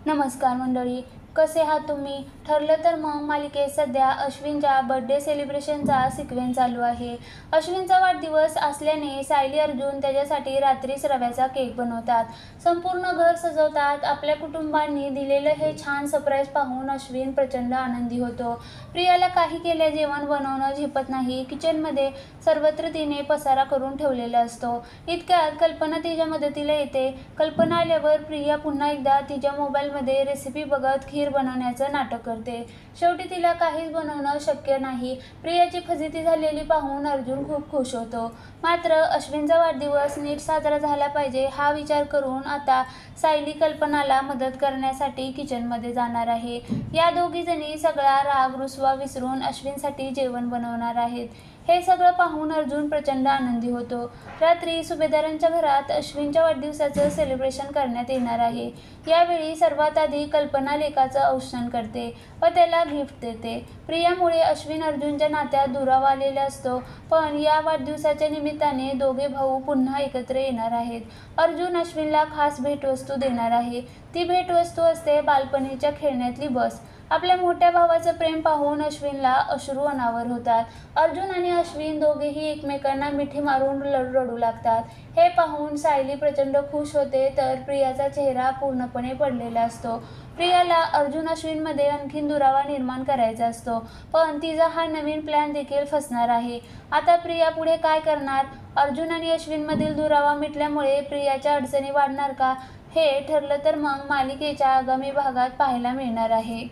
नमस्कार मंडळी, कसे आहात तुम्ही? ठरलं तर मग मालिकेत सध्या अश्विनच्या बर्थडे सेलिब्रेशनचा सिक्वेन्स चालू आहे. अश्विनचा वाढदिवस असल्याने सायली अर्जुन त्याच्यासाठी रात्रीच रव्याचा केक बनवतात. संपूर्ण घर सजवतात. आपल्या कुटुंबांनी दिलेलं हे छान सरप्राईज पाहून अश्विन प्रचंड आनंदी होतो. प्रियाला काही केल्या जेवण बनवणं झेपत नाही. किचनमध्ये सर्वत्र तिने पसारा करून ठेवलेला असतो. इतक्यात कल्पना तिच्या मदतीला येते. कल्पना आल्यावर प्रिया पुन्हा एकदा तिच्या मोबाईलमध्ये रेसिपी बघत खीर बनवण्याचं नाटक करते. शेवटी तिला काहीच बनवणं शक्य नाही. प्रियाची फजिती झालेली पाहून अर्जुन खूप खुश होतो. मात्र अश्विनचा वाढदिवस नीट साजरा झाला पाहिजे हा विचार करून आता सायली कल्पनाला मदत करण्यासाठी किचनमध्ये जाणार आहे. या दोघीजणी सगळा राग रुसवा विसरून अश्विनसाठी जेवण बनवणार आहेत. हे सगळं पाहून अर्जुन प्रचंड आनंदी होतो. रात्री सुभेदारांच्या घरात अश्विनच्या वाढदिवसाचं सेलिब्रेशन करण्यात येणार आहे. यावेळी सर्वात आधी कल्पना लेकाचं औक्षण करते व त्याला गिफ्ट देते. प्रियामुळे अश्विन अर्जुनच्या नात्यात दुरावा आलेला असतो, पण या वाढदिवसाच्या निमित्ताने दोघे भाऊ पुन्हा एकत्र येणार आहेत. अर्जुन अश्विनला खास भेटवस्तू देणार आहे. ती भेटवस्तू असते बालपणीच्या खेळण्यातली बस. आपल्या मोठ्या भावाचं प्रेम पाहून अश्विनला अश्रू अनावर होतात. अर्जुन आणि अश्विन दोघेही एकमेकांना मिठी मारून रडू लागतात. हे पाहून सायली प्रचंड खुश होते, तर प्रियाचा चेहरा पूर्णपणे पडलेला असतो. प्रियाला अर्जुन अश्विनमध्ये आणखीन दुरावा निर्माण करायचा असतो, पण तिचा हा नवीन प्लॅन देखील फसणार आहे. आता प्रिया पुढे काय करणार? अर्जुन आणि अश्विनमधील दुरावा मिटल्यामुळे प्रियाच्या अडचणी वाढणार का? हे ठरलं तर मग मालिकेच्या आगामी भागात पाहायला मिळणार आहे.